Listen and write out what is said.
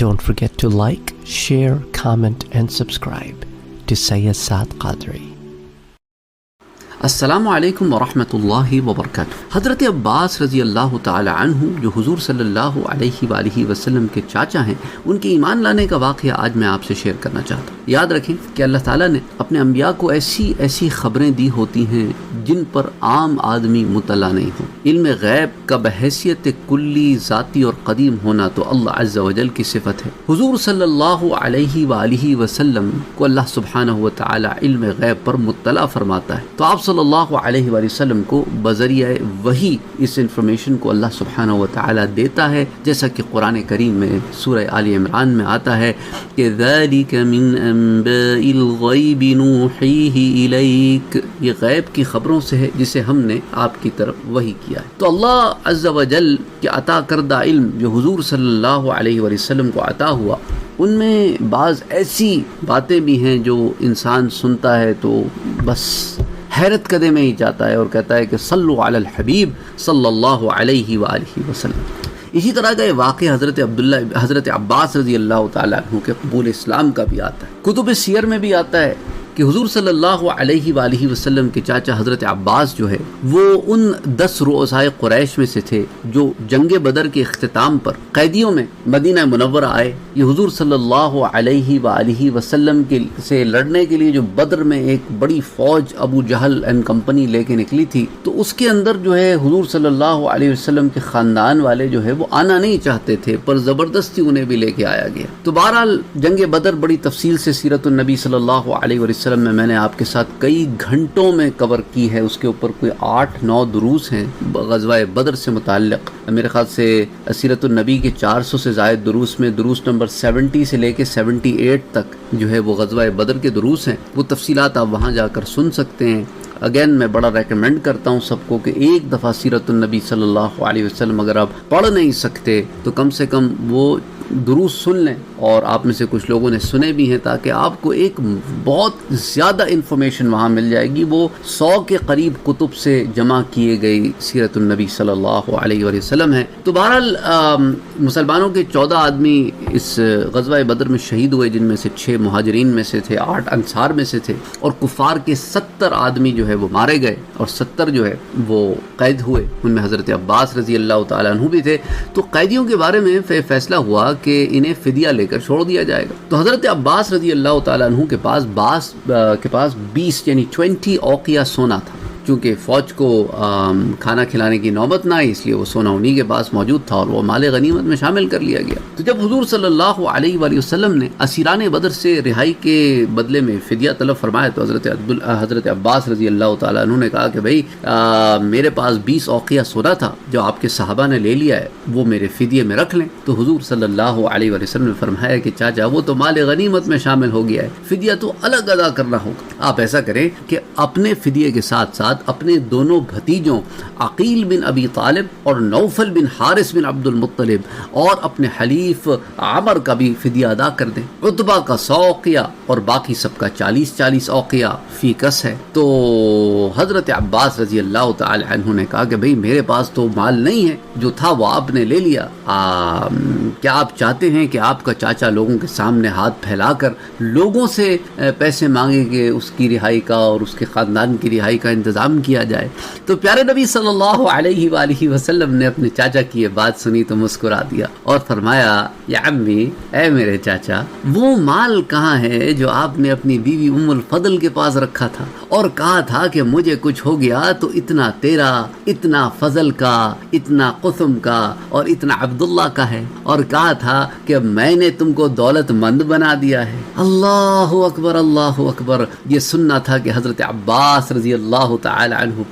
Don't forget to like, share, comment and subscribe to Sayyid Saad Qadri. السلام علیکم ورحمۃ اللہ وبرکاتہ۔ حضرت عباس رضی اللہ تعالی عنہ جو حضور صلی اللہ علیہ وآلہ وسلم کے چاچا ہیں، ان کے ایمان لانے کا واقعہ آج میں آپ سے شیئر کرنا چاہتا ہوں۔ یاد رکھیں کہ اللہ تعالیٰ نے اپنے انبیاء کو ایسی خبریں دی ہوتی ہیں جن پر عام آدمی مطلع نہیں ہو۔ علم غیب کا بحیثیت کلی، ذاتی اور قدیم ہونا تو اللہ عز و جل کی صفت ہے۔ حضور صلی اللہ علیہ وآلہ وسلم کو اللہ سبحانہ و تعالی علم غیب پر مطلع فرماتا ہے، تو آپ صلی اللہ علیہ وآلہ وسلم کو بذریعہ وحی اس انفارمیشن کو اللہ سبحانہ و تعالی دیتا ہے، جیسا کہ قرآن کریم میں سورہ آل عمران میں آتا ہے کہ ذَلِكَ مِنْ أَنْبَاءِ الْغَيْبِ نُوحِيهِ إِلَيْكَ، یہ غیب کی خبروں سے ہے جسے ہم نے آپ کی طرف وحی کیا ہے۔ تو اللہ عز و جل کے عطا کردہ علم جو حضور صلی اللہ علیہ وآلہ وسلم کو عطا ہوا، ان میں بعض ایسی باتیں بھی ہیں جو انسان سنتا ہے تو بس حیرت قدے میں ہی جاتا ہے اور کہتا ہے کہ صلو علی الحبیب صلی اللہ علیہ وآلہ وسلم۔ اسی طرح کا یہ واقعہ حضرت عباس رضی اللہ تعالیٰ عنہ کے قبول اسلام کا بھی آتا ہے۔ کتب سیر میں بھی آتا ہے کہ حضور صلی اللہ علیہ وآلہ وسلم کے چاچا حضرت عباس جو ہے وہ ان 10 رؤسائے قریش میں سے تھے جو جنگ بدر کے اختتام پر قیدیوں میں مدینہ منورہ آئے۔ یہ حضور صلی اللہ علیہ وآلہ وسلم سے لڑنے کے لیے جو بدر میں ایک بڑی فوج ابو جہل اینڈ کمپنی لے کے نکلی تھی، تو اس کے اندر جو ہے حضور صلی اللہ علیہ وسلم کے خاندان والے جو ہے وہ آنا نہیں چاہتے تھے، پر زبردستی انہیں بھی لے کے آیا گیا۔ تو بہرحال جنگ بدر بڑی تفصیل سے سیرت النبی صلی اللہ علیہ وسلم میں نے آپ کے ساتھ کئی گھنٹوں میں کور کی ہے، اس کے اوپر کوئی 8-9 دروس ہیں غزوہ بدر سے متعلق۔ میرے خیال سے سیرت النبی کے 400 سے زائد دروس میں دروس نمبر 70 سے لے کے 78 تک جو ہے وہ غزوہ بدر کے دروس ہیں، وہ تفصیلات آپ وہاں جا کر سن سکتے ہیں۔ اگین میں بڑا ریکمینڈ کرتا ہوں سب کو کہ ایک دفعہ سیرت النبی صلی اللہ علیہ وسلم اگر آپ پڑھ نہیں سکتے تو کم سے کم وہ دروس سن لیں، اور آپ میں سے کچھ لوگوں نے سنے بھی ہیں، تاکہ آپ کو ایک بہت زیادہ انفارمیشن وہاں مل جائے گی۔ وہ 100 کے قریب کتب سے جمع کیے گئی سیرت النبی صلی اللہ علیہ وآلہ وسلم ہے۔ تو بہرحال مسلمانوں کے 14 آدمی اس غزوہ بدر میں شہید ہوئے، جن میں سے 6 مہاجرین میں سے تھے، 8 انصار میں سے تھے، اور کفار کے 70 آدمی جو ہے وہ مارے گئے اور 70 جو ہے وہ قید ہوئے، ان میں حضرت عباس رضی اللہ تعالیٰ عنہ بھی تھے۔ تو قیدیوں کے بارے میں فیصلہ ہوا کہ انہیں فدیہ لے کر چھوڑ دیا جائے گا۔ تو حضرت عباس رضی اللہ تعالیٰ عنہ کے پاس 20 یعنی 20 اوقیہ سونا تھا۔ چونکہ فوج کو کھانا کھلانے کی نوبت نہ آئی، اس لیے وہ سونا انہی کے پاس موجود تھا اور وہ مال غنیمت میں شامل کر لیا گیا۔ تو جب حضور صلی اللہ علیہ وآلہ وسلم نے اسیران بدر سے رہائی کے بدلے میں فدیہ طلب فرمایا، تو حضرت عباس رضی اللہ تعالیٰ عنہ نے کہا کہ بھائی میرے پاس 20 اوقیہ سونا تھا جو آپ کے صحابہ نے لے لیا ہے، وہ میرے فدیے میں رکھ لیں۔ تو حضور صلی اللہ علیہ وآلہ وسلم نے فرمایا کہ چاچا وہ تو مال غنیمت میں شامل ہو گیا ہے، فدیہ تو الگ ادا کرنا ہوگا۔ آپ ایسا کریں کہ اپنے فدیے کے ساتھ ساتھ اپنے دونوں بھتیجوں عقیل بن ابی طالب اور نوفل بن حارث بن عبد المطلب اور اپنے حلیف عمر کا بھی فدیہ ادا کر دیں۔ عتبہ کا 100 اوقیہ اور باقی سب کا 40 اوقیہ فی کس ہے۔ تو حضرت عباس رضی اللہ تعالی عنہ نے کہا کہ بھئی میرے پاس تو مال نہیں ہے، جو تھا وہ آپ نے لے لیا، کیا آپ چاہتے ہیں کہ آپ کا چاچا لوگوں کے سامنے ہاتھ پھیلا کر لوگوں سے پیسے مانگے کہ اس کی رہائی کا اور اس کے خاندان کی رہائی کا انتظام کیا جائے؟ تو پیارے نبی صلی اللہ علیہ وآلہ وسلم نے اپنے چاچا کی یہ بات سنی تو مسکرا دیا اور فرمایا، یا عمی، اے میرے چاچا، وہ مال کہاں ہے جو آپ نے اپنی بیوی ام الفضل کے پاس رکھا تھا اور کہا تھا کہ مجھے کچھ ہو گیا تو اتنا تیرا، اتنا فضل کا، اتنا قسم کا اور اتنا عبداللہ کا ہے، اور کہا تھا کہ میں نے تم کو دولت مند بنا دیا ہے۔ اللہ اکبر، اللہ اکبر۔ یہ سننا تھا کہ حضرت عباس رضی اللہ تعالی عنہ